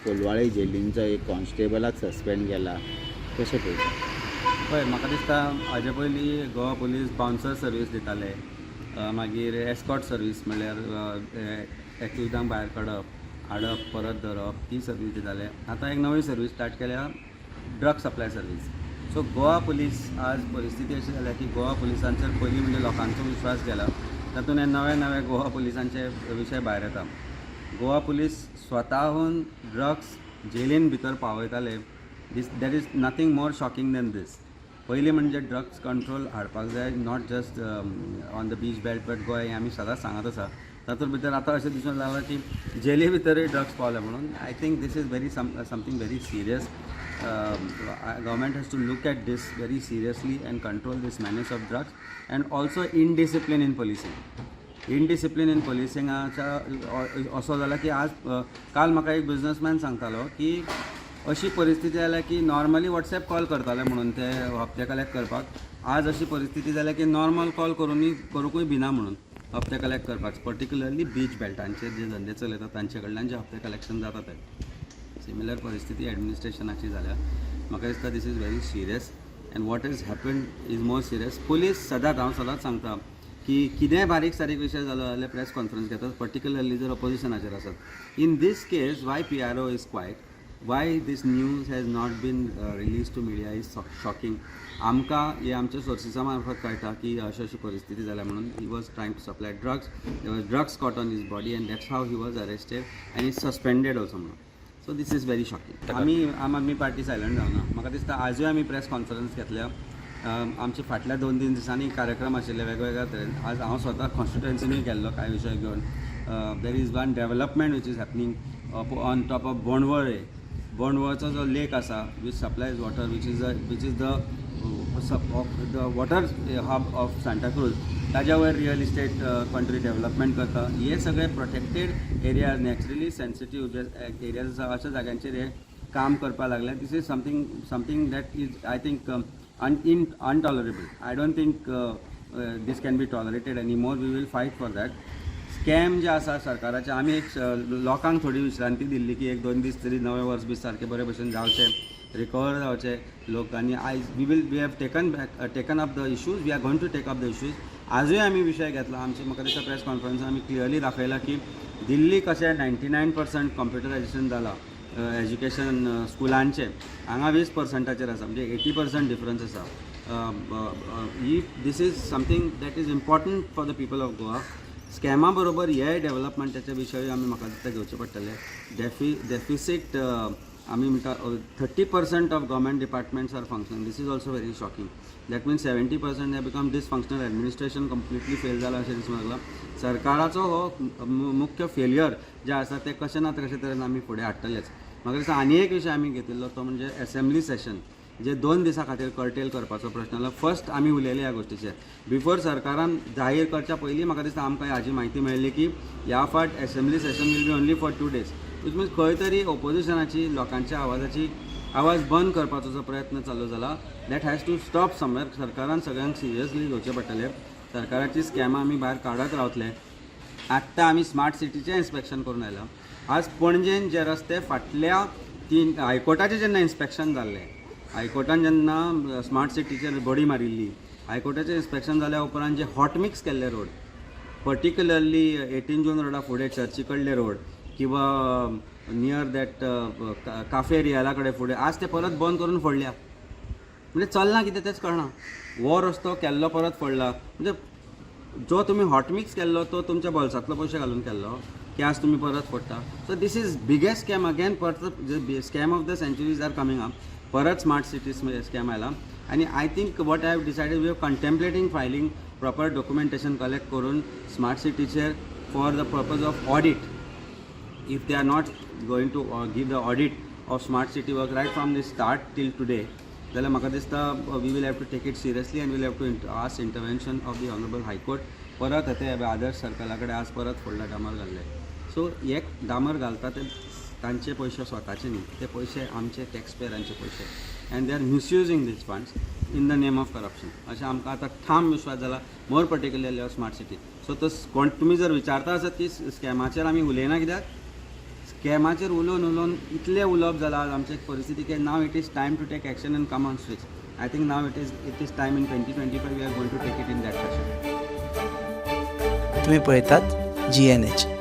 कोलवाळे जेलींचो एक कॉन्स्टेबलाक सस्पेंड केला, कशें पळयता? पळय म्हाका दिसता हाजे पयलीं गोवा पुलीस बाउन्सर सर्वीस दिताले, मागीर एस्कॉट सर्वीस म्हणल्यार एक्युजांक भायर काडप, हाडप, परत धरप, ती सर्वीस दिताले. आतां एक नवी सर्वीस स्टार्ट केल्या, drug supply service. So Goa police आज परिस्थिती अशी जाल्या की गोवा पुलिसांचेर पयलीं म्हणजे लोकांचो विश्वास गेला, तातूंत हे नवे नवे गोवा पुलिसांचे विशय भायर येता. गोवा पुलीस स्वताहून ड्रग्स जेलीन भितर पावयताले. That is nothing more shocking than this. पयलीं म्हणजे ड्रग्स कंट्रोल हाडपाक जाय, not just on the beach belt but Goem, आमी सदांच सांगत आसा. तातूंत भितर आतां अशें दिसून लागलां की जेली भितरूय ड्रग्स पावले म्हणून. I think this is very something very serious. Government has to look at this very seriously and control this menace of drugs, and also indiscipline in policing. Indiscipline in policing असो जाला की आज काल म्हाका एक businessman सांगतालो की अशी परिस्थिती जाल्या की नॉर्मली वॉट्सॅप कॉल करताले म्हणून ते हप्ते कलेक्ट करपाक. आज अशी परिस्थिती जाल्या की नॉर्मल कॉल करूंकूय भिना म्हणून हप्ते कलेक्ट करपाक, पर्टिक्युलरली बीच बेल्टांचेर जे धंदे चलयतात तांचे कडल्यान जे हप्ते कलेक्शन जाता ते. सिमिलर परिस्थिती एडमिनिस्ट्रेशनाची जाल्या. म्हाका दिसता this is very serious, and what is happened is more serious. Police हांव सदांच सांगता की कितेंय बारीक सारीक विशय जालो जाल्यार प्रेस कॉन्फरन्स घेतात, पर्टिक्युलरली जर ऑपोजिशनाचेर आसत. In this case why PRO is quiet, why this news has not been release to media is shocking. आमकां हे आमच्या सोर्सिसा मार्फत कळटा की अशी अशी परिस्थिती जाल्या म्हणून. He was trying to supply drugs, there was drugs caught on his body, and that's how he was arrested and is suspended also म्हणून. So this is very shocking. आमी आम आदमी पार्टी सायलंट जावना. म्हाका दिसता आजूय आमी प्रेस कॉन्फरन्स घेतल्या. आमचे फाटल्या 2-3 दिसांनी कार्यक्रम आशिल्ले वेगवेगळ्या तरेन. आज हांव स्वता कॉन्स्टिट्युएन्सीनूय गेल्लो कांय विशय घेवन. There is one development which is happening on top of बोंडवळे. बोंडवळचो जो लेक आसा which supplies water, which is the water hub of Santacruz, ताज्या वयर रियल इस्टेट कंट्री डेवलपमेंट करता. हे सगळे protected areas, naturally sensitive areas आसा, अशा जाग्यांचेर हे काम करपाक लागले. This is something that is I think untolerable. I don't think this can be tolerated anymore. We will fight for that. Scam जे आसा सरकाराचे, आमी एक लोकांक थोडी विश्रांती दिल्ली की 1-2 दीस तरी नवे वर्स बी सारके बरे भशेन जावचे, रिकवर जावचे लोकांनी. आयज we have taken up the issues, we are going to take up the issues. आजूय आमी विशय घेतला. आमची म्हाका दिसता प्रेस कॉन्फरन्सान आमी क्लियरली दाखयला की दिल्ली कशें 99% कॉम्प्युटरायजेशन जाला एज्युकेशन स्कुलांचे, हांगा 20%चेर आसा, म्हणजे 80% डिफरन्स आसा. This is something that is important for the people of Goa. स्कॅमा बरोबर हे डेवलपमेंटाच्या विशय आमी म्हाका दिसता घेवचे पडटले. डेफिसीट आमी म्हणटा 30% of government departments are functioning. This is also very shocking. That means 70% हे become dysfunctional. Administration completely fail जाला अशें दिसूंक लागला. सरकाराचो हो मुख्य फेल्युअर जे आसा ते कशें ना कशे तरेन आमी फुडें हाडटलेच. म्हाका दिसता आनी एक विशय आमी घेतिल्लो तो म्हणजे असेंब्ली सेशन, जे 2 दिसां खातीर कर्टेल करपाचो प्रश्न आसलो. फर्स्ट आमी उलयले ह्या गोश्टीचेर. बिफोर सरकारान जाहीर करच्या पयलीं म्हाका दिसता आमकां हाजी म्हायती मेळ्ळी की ह्या फावट assembly session will be only for 2 days. Which means खंय तरी ओपोजिशनाची, लोकांच्या आवाज बंद करपाचो जो प्रयत्न चालू जाला, that has to stop somewhere. सरकारान सगळ्यांक सिरियसली घेवचें पडटलें. सरकाराची स्कॅमां आमी भायर काडत रावतले. आत्तां आमी स्मार्ट सिटीचें इन्स्पेक्शन करून आयला. आज पणजेन जे रस्ते फाटल्या हायकोर्टाचें जेन्ना इन्स्पेक्शन जाल्लें, हायकोर्टान जेन्ना स्मार्ट सिटीचेर बडी मारिल्ली, हायकोर्टाचें इन्स्पेक्शन जाल्या उपरांत जे हॉट मिक्स केल्ले रोड, पर्टिक्युलरली 18 जून रोडा फुडें चर्ची कडले रोड किंवा नियर दॅट काफे रियाला कडेन फुडें, आज ते परत बंद करून फोडल्या. म्हणजे चलना कितें तेच कळना. हो रस्तो केल्लो परत फोडला. म्हणजे जो तुमी हॉट मिक्स केल्लो तो तुमच्या बोल्सांतलो पयशे घालून केल्लो की आज तुमी परत फोडटा. So this is biggest scam again. परत scam of the centuries are coming up. परत स्मार्ट सिटी स्कॅम आयला. आणि I think what I have decided, we have contemplating filing proper documentation collect करून स्मार्ट सिटीचेर for the purpose of audit. If they are not going to give the audit of smart city work right from the start till today, जाल्यार म्हाका दिसता we will have to take it seriously and will have to ask intervention of the honourable high court. परत ते आदर्श सर्कला कडेन आज परत फोडला डामर घाल्ले. सो एक डामर घालता ते तांचे पयशे स्वताचे न्ही, ते पयशे आमचे टॅक्सपेयरांचे पयशे, and they are misusing this funds in the name of corruption. अशें आमकां आतां ठाम विश्वास जाला, more particularly of smart city. So तो कोण तुमी जर विचारता आसत की स्कॅमाचेर आमी उलयना कित्याक, स्कॅमाचेर उलोवन इतलें उलोवप जालां आज आमची परिस्थिती की now it is time to take action and come on streets. I think now it is time in 2025 we are going to take it in that fashion. तुम्ही पळयतात GNH.